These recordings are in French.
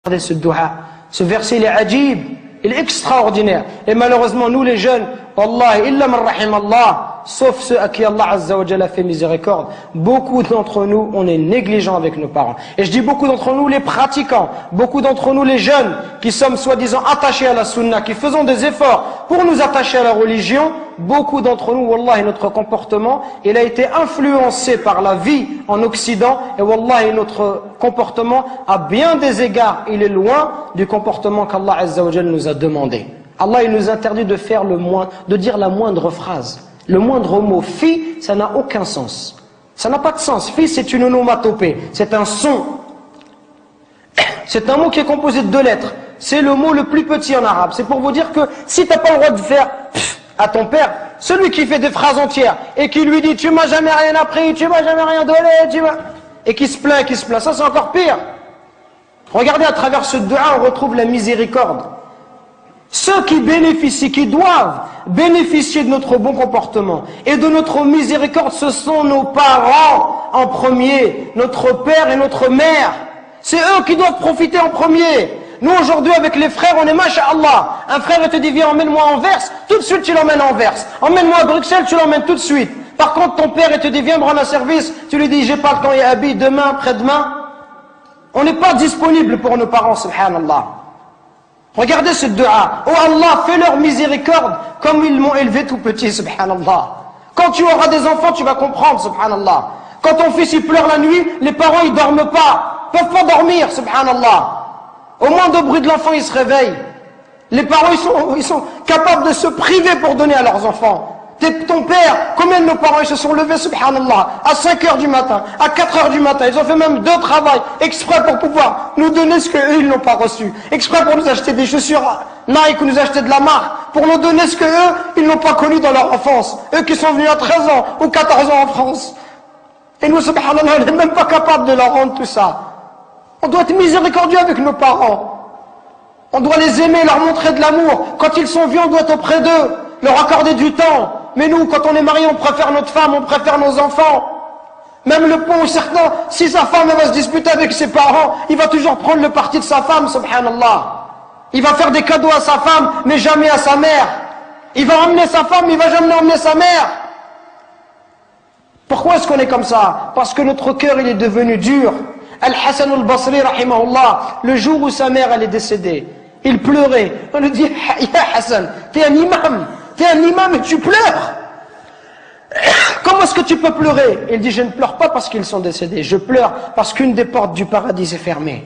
Regardez ce dua, ce verset il est ajib, il est extraordinaire. Et malheureusement nous les jeunes, Wallahi, illa man rahim Allah, sauf ceux à qui Allah Azza wa Jalla a fait miséricorde, beaucoup d'entre nous, on est négligents avec nos parents. Et je dis beaucoup d'entre nous les pratiquants, beaucoup d'entre nous les jeunes, qui sommes soi-disant attachés à la sunna, qui faisons des efforts pour nous attacher à la religion, beaucoup d'entre nous, Wallahi, notre comportement, il a été influencé par la vie en Occident, et Wallahi, notre comportement, à bien des égards, il est loin du comportement qu'Allah Azza wa Jalla nous a demandé. Allah, il nous interdit de faire de dire la moindre phrase. Le moindre mot, fi, ça n'a aucun sens. Ça n'a pas de sens. Fi, c'est une onomatopée. C'est un son. C'est un mot qui est composé de 2 lettres. C'est le mot le plus petit en arabe. C'est pour vous dire que si tu n'as pas le droit de faire pff à ton père, celui qui fait des phrases entières et qui lui dit tu m'as jamais rien appris, tu m'as jamais rien donné, et qui se plaint, ça c'est encore pire. Regardez à travers ce dua, on retrouve la miséricorde. Ceux qui bénéficient, qui doivent bénéficier de notre bon comportement et de notre miséricorde, ce sont nos parents en premier, notre père et notre mère. C'est eux qui doivent profiter en premier. Nous aujourd'hui avec les frères, on est masha'Allah. Un frère te dit viens emmène-moi à Anvers, tout de suite tu l'emmènes à Anvers. Emmène-moi à Bruxelles, tu l'emmènes tout de suite. Par contre ton père te dit viens me rendre un service, tu lui dis j'ai pas le temps, il habille demain, après-demain. On n'est pas disponible pour nos parents, subhanallah. Regardez ce dua. Oh Allah, fais-leur miséricorde comme ils m'ont élevé tout petit, subhanallah. Quand tu auras des enfants, tu vas comprendre, subhanallah. Quand ton fils il pleure la nuit, les parents ils dorment pas, peuvent pas dormir, subhanallah. Au moindre bruit de l'enfant, ils se réveillent. Les parents ils sont capables de se priver pour donner à leurs enfants. Ton père, combien de nos parents ils se sont levés, subhanallah, à 5 heures du matin, à 4 heures du matin, ils ont fait même 2 travails, exprès pour pouvoir nous donner ce qu'eux ils n'ont pas reçu, exprès pour nous acheter des chaussures Nike ou nous acheter de la marque, pour nous donner ce qu'eux ils n'ont pas connu dans leur enfance, eux qui sont venus à 13 ans ou 14 ans en France. Et nous, subhanallah, on n'est même pas capable de leur rendre tout ça. On doit être miséricordieux avec nos parents. On doit les aimer, leur montrer de l'amour. Quand ils sont vieux, on doit être auprès d'eux, leur accorder du temps. Mais nous, quand on est marié, on préfère notre femme, on préfère nos enfants. Même le pauvre, certains, si sa femme elle va se disputer avec ses parents, il va toujours prendre le parti de sa femme, subhanallah. Il va faire des cadeaux à sa femme, mais jamais à sa mère. Il va emmener sa femme, mais il va jamais emmener sa mère. Pourquoi est-ce qu'on est comme ça? Parce que notre cœur, il est devenu dur. Al-Hassan al-Basri, rahimahullah, le jour où sa mère, elle est décédée, il pleurait. On lui dit, ya Hassan, t'es un imam et tu pleures. Comment est-ce que tu peux pleurer? Il dit, je ne pleure pas parce qu'ils sont décédés, je pleure parce qu'une des portes du paradis est fermée.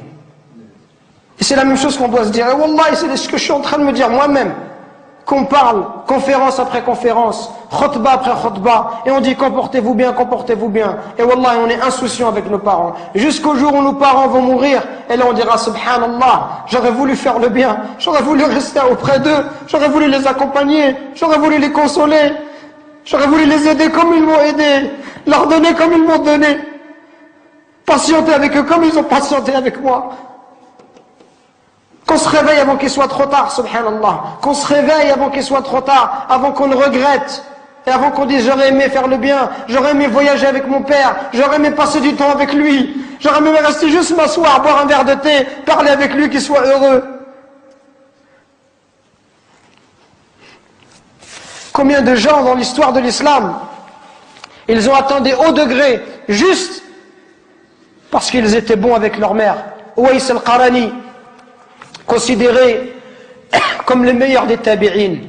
Et c'est la même chose qu'on doit se dire. Et Wallah, c'est ce que je suis en train de me dire moi-même. Qu'on parle, conférence après conférence, khutbah après khutbah, et on dit comportez-vous bien, comportez-vous bien. Et Wallah, on est insouciant avec nos parents. Jusqu'au jour où nos parents vont mourir, et là on dira subhanallah, j'aurais voulu faire le bien, j'aurais voulu rester auprès d'eux, j'aurais voulu les accompagner, j'aurais voulu les consoler, j'aurais voulu les aider comme ils m'ont aidé, leur donner comme ils m'ont donné, patienter avec eux comme ils ont patienté avec moi. Qu'on se réveille avant qu'il soit trop tard, subhanallah. Qu'on se réveille avant qu'il soit trop tard, avant qu'on ne regrette. Et avant qu'on dise j'aurais aimé faire le bien, j'aurais aimé voyager avec mon père, j'aurais aimé passer du temps avec lui, j'aurais aimé rester juste m'asseoir, boire un verre de thé, parler avec lui, qu'il soit heureux. Combien de gens dans l'histoire de l'islam, ils ont atteint des hauts degrés, juste parce qu'ils étaient bons avec leur mère. Uwais al-Qarani, considéré comme le meilleur des tabi'in.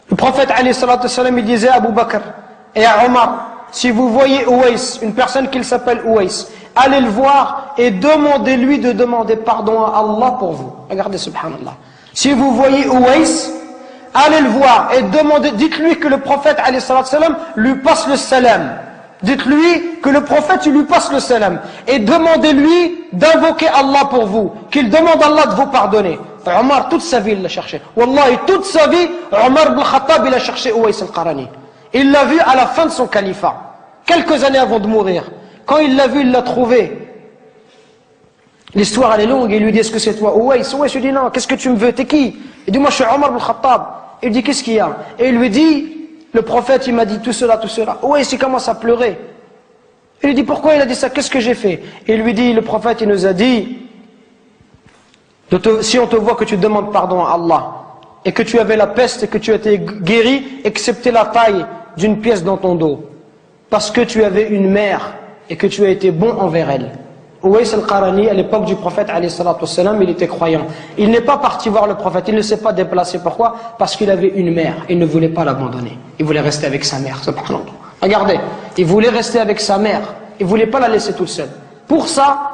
Le prophète alayhi salatu wassalam, il disait à Abu Bakr et à Omar, si vous voyez Uwais, une personne qui s'appelle Uwais, allez le voir et demandez-lui de demander pardon à Allah pour vous. Regardez, subhanallah. Si vous voyez Uwais, allez le voir et demandez, dites-lui que le prophète alayhi salatu wassalam lui passe le salam. Dites-lui que le prophète lui passe le salam et demandez-lui d'invoquer Allah pour vous, qu'il demande à Allah de vous pardonner. Omar, toute sa vie, il l'a cherché. Wallahi, toute sa vie, Omar ibn Khattab, il a cherché Uwais al-Qarani. Il l'a vu à la fin de son califat, quelques années avant de mourir. Quand il l'a vu, il l'a trouvé. L'histoire, elle est longue. Il lui dit, est-ce que c'est toi, Uwais? Uwais lui dit, non, qu'est-ce que tu me veux? T'es qui? Il dit, moi, je suis Omar ibn Khattab. Il dit, qu'est-ce qu'il y a? Et il lui dit, le prophète, il m'a dit tout cela, tout cela. Ouais, il commence à pleurer. Il lui dit, pourquoi il a dit ça? Qu'est-ce que j'ai fait? Et il lui dit, le prophète, il nous a dit, Si on te voit que tu demandes pardon à Allah, et que tu avais la peste et que tu as été guéri, excepté la taille d'une pièce dans ton dos, parce que tu avais une mère et que tu as été bon envers elle. Uwais al-Qarani, à l'époque du prophète, il était croyant. Il n'est pas parti voir le prophète, il ne s'est pas déplacé. Pourquoi? Parce qu'il avait une mère, il ne voulait pas l'abandonner. Il voulait rester avec sa mère, subhanallah. Regardez, il voulait rester avec sa mère, il ne voulait pas la laisser toute seule. Pour ça,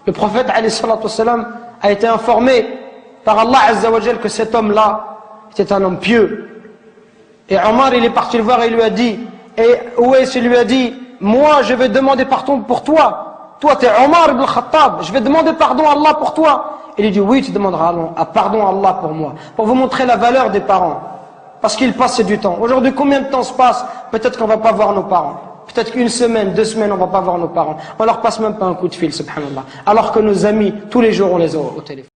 le prophète a été informé par Allah Azza wa Jal que cet homme-là était un homme pieux. Et Omar, il est parti le voir et il lui a dit, et Uwais lui a dit, moi je vais demander pardon pour toi. Toi tu es Omar ibn Khattab, je vais demander pardon à Allah pour toi. Il lui dit, oui tu demanderas pardon à Allah pour moi. Pour vous montrer la valeur des parents. Parce qu'il passe du temps. Aujourd'hui combien de temps se passe? Peut-être qu'on ne va pas voir nos parents. Peut-être qu'une semaine, 2 semaines, on ne va pas voir nos parents. On leur passe même pas un coup de fil, subhanallah. Alors que nos amis, tous les jours, on les a au téléphone.